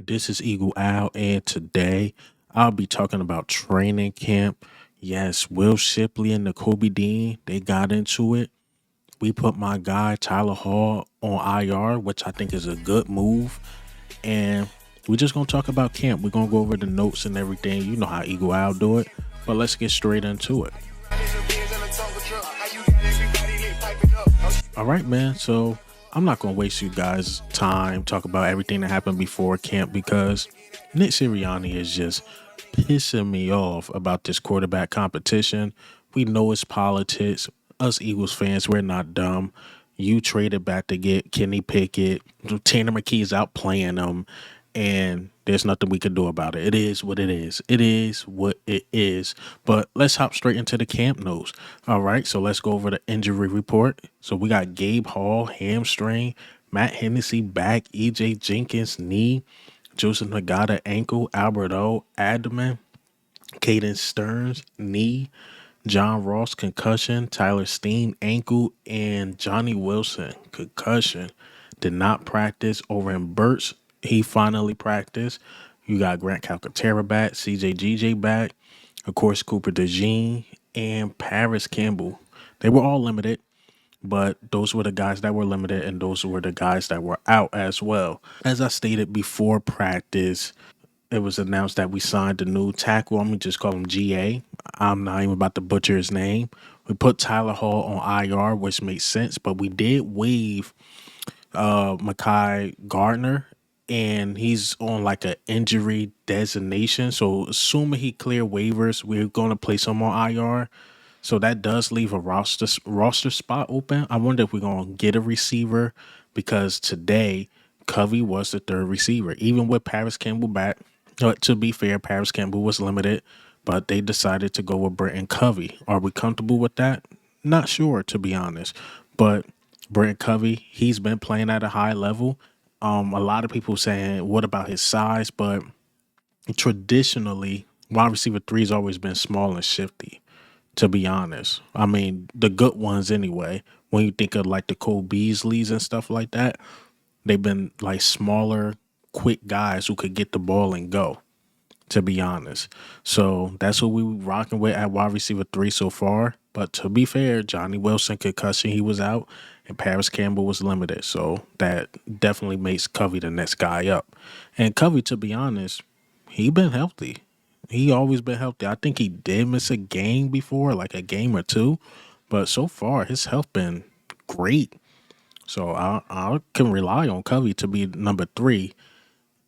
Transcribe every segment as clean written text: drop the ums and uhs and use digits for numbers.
This is Eagle Owl, and today I'll be talking about training camp. Yes, Will Shipley and Nakobe they got into it. We put my guy Tyler Hall on IR, which I think is a good move. And we're just gonna talk about camp. We're gonna go over the notes and everything. You know how Eagle Owl do it. But let's get straight into it. All right, man. So I'm not gonna waste you guys' time talk about everything that happened before camp because Nick Sirianni is just pissing me off about this quarterback competition. We know it's politics. Us Eagles fans, we're not dumb. You traded back to get Kenny Pickett. Tanner McKee's out playing them, and there's nothing we can do about it. It is what it is. It is what it is. But let's hop straight into the camp notes. All right, so let's go over the injury report. So we got Gabe Hall, hamstring, Matt Hennessy back, EJ Jenkins, knee, Joseph Nagata, ankle, Alberto, abdomen, Caden Stearns, knee, John Ross, concussion, Tyler Steen, ankle, and Johnny Wilson, concussion. Did not practice. Over in Burt's, he finally practiced. You got Grant Calcaterra back, CJ back, of course, Cooper DeJean, and Paris Campbell. They were all limited, but those were the guys that were limited, and those were the guys that were out as well. As I stated before practice, it was announced that we signed a new tackle. I'm going to just call him GA. I'm not even about to butcher his name. We put Tyler Hall on IR, which makes sense, but we did waive Mekhi Gardner, and he's on like an injury designation. So assuming he clear waivers, we're going to place him on IR. So that does leave a roster spot open. I wonder if we're going to get a receiver because today Covey was the third receiver, even with Paris Campbell back. To be fair, Paris Campbell was limited, but they decided to go with Brent and Covey. Are we comfortable with that? Not sure, to be honest. But Brent Covey, he's been playing at a high level. A lot of people saying, what about his size? But traditionally, wide receiver 3 has always been small and shifty, to be honest. I mean, the good ones anyway. When you think of like the Cole Beasleys and stuff like that, they've been like smaller, quick guys who could get the ball and go, to be honest. So that's what we were rocking with at wide receiver 3 so far. But to be fair, Johnny Wilson concussion, he was out, and Paris Campbell was limited. So that definitely makes Covey the next guy up. And Covey, to be honest, he been healthy. He always been healthy. I think he did miss a game before, like a game or two. But so far, his health been great. So I can rely on Covey to be number 3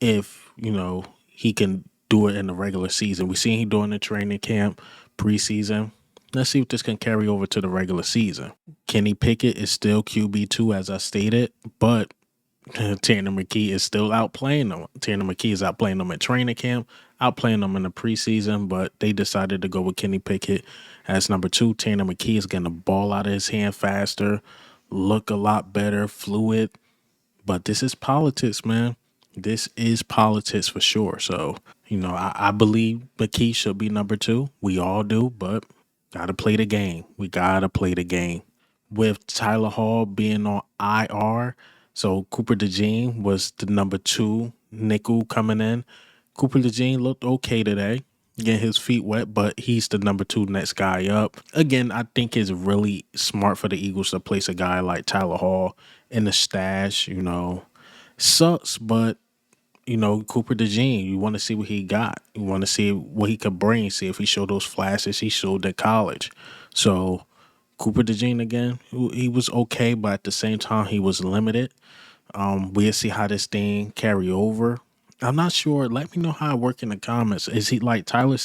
if, he can do it in the regular season. We seen he doing the training camp, preseason. Let's see if this can carry over to the regular season. Kenny Pickett is still QB2, as I stated, but Tanner McKee is still outplaying them. Tanner McKee is outplaying them at training camp, outplaying them in the preseason, but they decided to go with Kenny Pickett as number 2. Tanner McKee is getting the ball out of his hand faster, look a lot better, fluid. But this is politics, man. This is politics for sure. So, I believe McKee should be number 2. We all do, but gotta play the game. We gotta play the game. With Tyler Hall being on IR, so Cooper DeJean was the number 2 nickel coming in. Cooper DeJean looked okay today, getting his feet wet, but he's the number 2 next guy up. Again, I think it's really smart for the Eagles to place a guy like Tyler Hall in the stash. Sucks, but Cooper DeJean, you want to see what he got. You want to see what he could bring, see if he showed those flashes he showed at college. So Cooper DeJean, again, he was okay, but at the same time, he was limited. We'll see how this thing carry over. I'm not sure. Let me know how it work in the comments. Is he like Tyler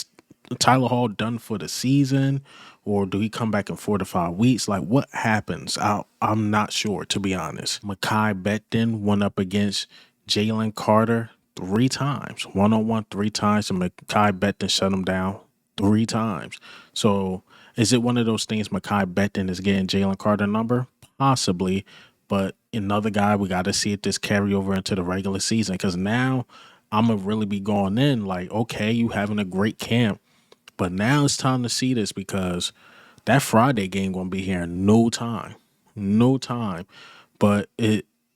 Hall done for the season, or do he come back in 4 to 5 weeks? Like, what happens? I'm not sure, to be honest. Mekhi Becton went up against Jalen Carter 3 times, 1-on-1 3 times, and Mekhi Becton shut him down 3 times. So is it one of those things Mekhi Becton is getting Jalen Carter number? Possibly, but another guy, we got to see if this carry over into the regular season, because now I'm going to really be going in like, okay, you having a great camp, but now it's time to see this because that Friday game going to be here in no time. But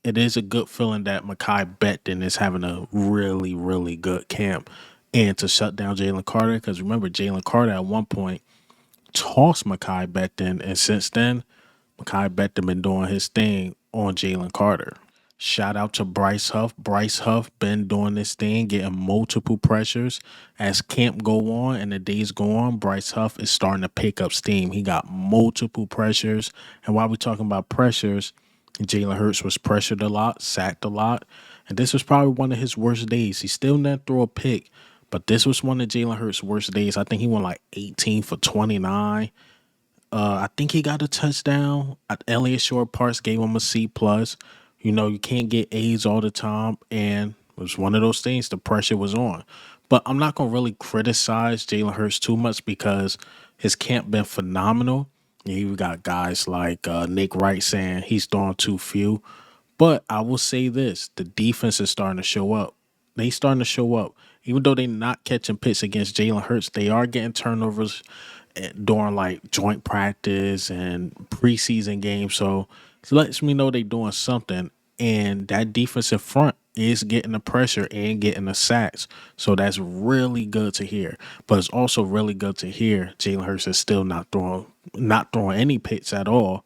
it is a good feeling that Mekhi Becton is having a really, really good camp and to shut down Jalen Carter. Because remember, Jalen Carter at one point tossed Mekhi Becton, and since then, Mekhi Becton been doing his thing on Jalen Carter. Shout out to Bryce Huff. Bryce Huff been doing this thing, getting multiple pressures. As camp go on and the days go on, Bryce Huff is starting to pick up steam. He got multiple pressures. And while we talking about pressures, Jalen Hurts was pressured a lot, sacked a lot. And this was probably one of his worst days. He still didn't throw a pick, but this was one of Jalen Hurts' worst days. I think he went like 18 for 29. I think he got a touchdown. Elliott Short Parks gave him a C plus. You know, you can't get A's all the time, and it was one of those things. The pressure was on, but I'm not gonna really criticize Jalen Hurts too much because his camp been phenomenal. You got guys like Nick Wright saying he's throwing too few, but I will say this: the defense is starting to show up. They starting to show up, even though they're not catching picks against Jalen Hurts. They are getting turnovers during like joint practice and preseason games. So it lets me know they're doing something. And that defensive front is getting the pressure and getting the sacks. So that's really good to hear. But it's also really good to hear Jalen Hurts is still not throwing any picks at all.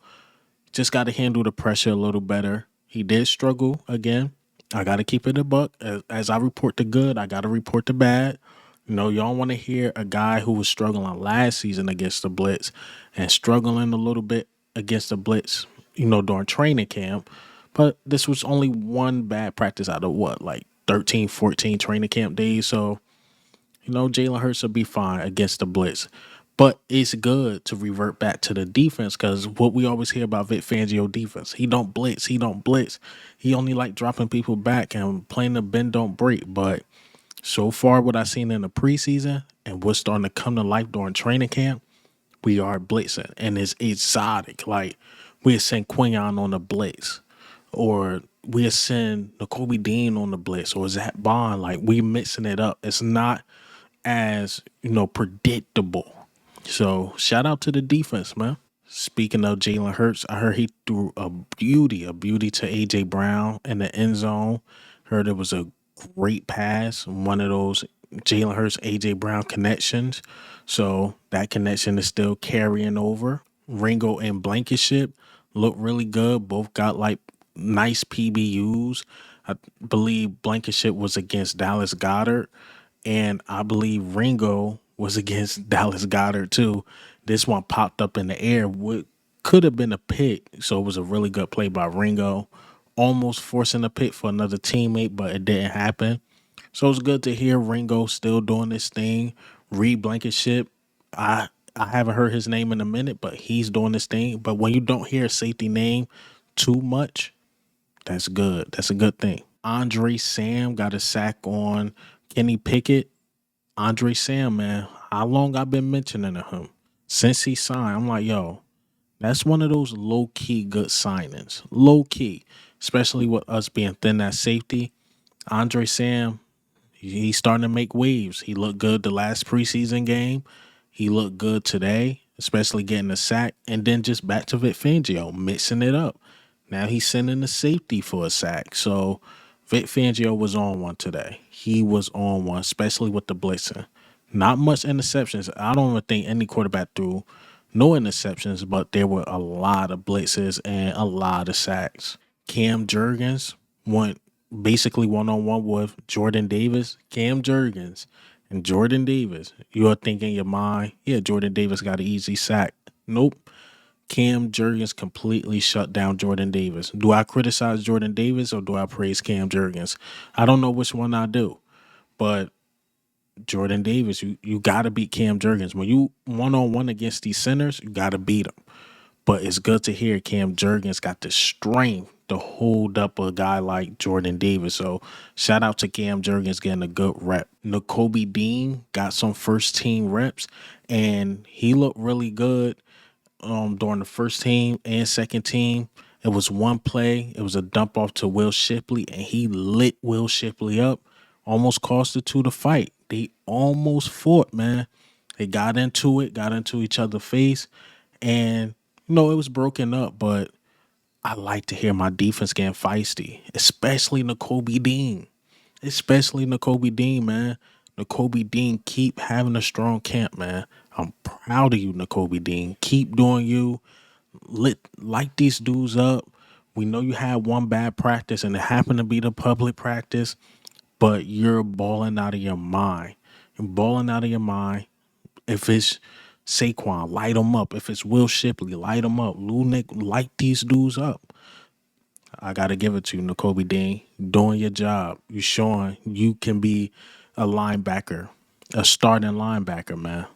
Just got to handle the pressure a little better. He did struggle again. I got to keep it a buck. As I report the good, I got to report the bad. You know, y'all want to hear a guy who was struggling last season against the Blitz and struggling a little bit against the Blitz, you know, during training camp. But this was only one bad practice out of what, like 13, 14 training camp days. So you know, Jalen Hurts will be fine against the blitz. But it's good to revert back to the defense because what we always hear about Vic Fangio defense, he don't blitz, he don't blitz. He only like dropping people back and playing the bend don't break. But so far what I've seen in the preseason and what's starting to come to life during training camp, we are blitzing. And it's exotic. Like we'll send Quinion on the blitz. Or we'll send Nakobe Dean on the blitz or Zach Bond. Like we mixing it up. It's not as you know predictable. So shout out to the defense, man. Speaking of Jalen Hurts, I heard he threw a beauty to AJ Brown in the end zone. Heard it was a great pass, one of those Jalen Hurts AJ Brown connections. So that connection is still carrying over. Ringo and Blankenship look really good. Both got like nice PBUs. I believe Blankenship was against Dallas Goddard, and I believe Ringo was against Dallas Goddard too. This one popped up in the air. What could have been a pick, so it was a really good play by Ringo, almost forcing a pick for another teammate, but it didn't happen. So it's good to hear Ringo still doing this thing. Reed Blankenship, I haven't heard his name in a minute, but he's doing this thing. But when you don't hear a safety name too much, that's good. That's a good thing. Andre Sam got a sack on Kenny Pickett. Andre Sam, man, how long I've been mentioning him since he signed? I'm like, yo, that's one of those low key good signings. Low key, especially with us being thin at safety. Andre Sam, he's starting to make waves. He looked good the last preseason game. He looked good today, especially getting a sack. And then just back to Vic Fangio, mixing it up. Now he's sending the safety for a sack. So Vic Fangio was on one today. He was on one, especially with the blitzing. Not much interceptions. I don't even think any quarterback threw no interceptions, but there were a lot of blitzes and a lot of sacks. Cam Jurgens went basically one-on-one with Jordan Davis. Cam Jurgens and Jordan Davis. You're thinking in your mind, yeah, Jordan Davis got an easy sack. Nope. Cam Jurgens completely shut down Jordan Davis. Do I criticize Jordan Davis or do I praise Cam Jurgens? I don't know which one I do, but Jordan Davis, you got to beat Cam Jurgens. When you one-on-one against these centers, you got to beat them. But it's good to hear Cam Jurgens got the strength to hold up a guy like Jordan Davis. So shout out to Cam Jurgens getting a good rep. Nakobe Dean got some first team reps and he looked really good during the first team and second team. It was one play. It was a dump off to Will Shipley, and he lit Will Shipley up. Almost cost the two to fight. They almost fought, man. They got into it, got into each other's face, and you know it was broken up. But I like to hear my defense getting feisty, especially Nakobe Dean. Especially Nakobe Dean, man. Nakobe Dean, keep having a strong camp, man. I'm proud of you, Nakobe Dean. Keep doing you. Light these dudes up. We know you had one bad practice and it happened to be the public practice, but you're balling out of your mind. You're balling out of your mind. If it's Saquon, light them up. If it's Will Shipley, light them up. Lou Nick, light these dudes up. I gotta give it to you, Nakobe Dean. Doing your job. You showing you can be a linebacker, a starting linebacker, man.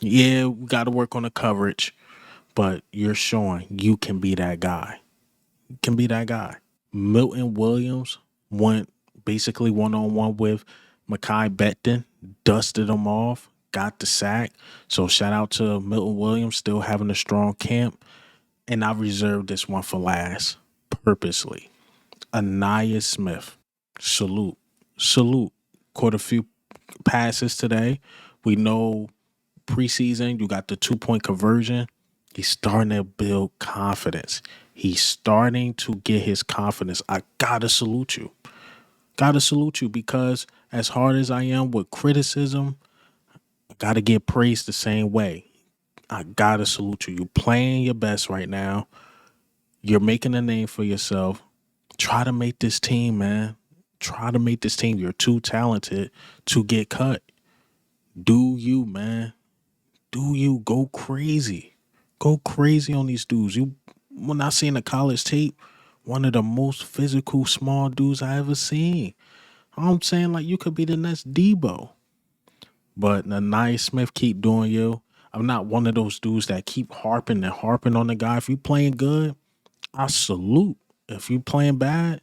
Yeah, we gotta work on the coverage, but you're showing you can be that guy. You can be that guy. Milton Williams went basically one on one with Mekhi Becton, dusted him off, got the sack. So shout out to Milton Williams, still having a strong camp. And I reserved this one for last purposely. Ainias Smith, salute, salute. Caught a few passes today. We know preseason you got the 2-point conversion. He's starting to build confidence. He's starting to get his confidence. I gotta salute you. Gotta salute you because as hard as I am with criticism, I gotta get praised the same way. I gotta salute you. You're playing your best right now. You're making a name for yourself. Try to make this team, man. Try to make this team. You're too talented to get cut. Do you, man? Do you go crazy? Go crazy on these dudes. You, when I seen the college tape, one of the most physical small dudes I ever seen. I'm saying like you could be the next Debo. But Ainias Smith, keep doing you. I'm not one of those dudes that keep harping and harping on the guy. If you playing good, I salute. If you playing bad,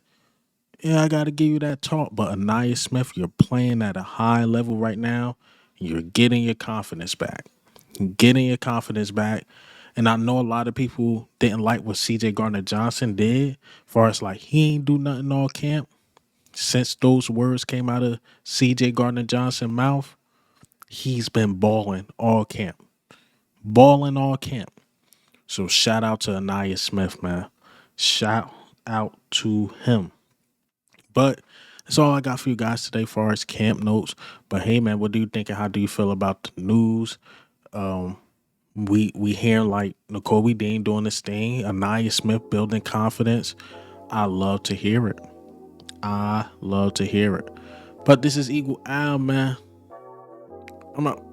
yeah, I got to give you that talk. But Ainias Smith, you're playing at a high level right now. You're getting your confidence back. Getting your confidence back. And I know a lot of people didn't like what CJ Gardner-Johnson did. Far as like he ain't do nothing all camp. Since those words came out of CJ Gardner-Johnson's mouth, he's been balling all camp. Balling all camp. So shout out to Ainias Smith, man. Shout out to him. But that's all I got for you guys today as far as camp notes. But hey, man, what do you think and how do you feel about the news? We hear like Nakobe Dean doing this thing, Ainias Smith building confidence. I love to hear it. I love to hear it. But this is Eagle Al, man. I'm out.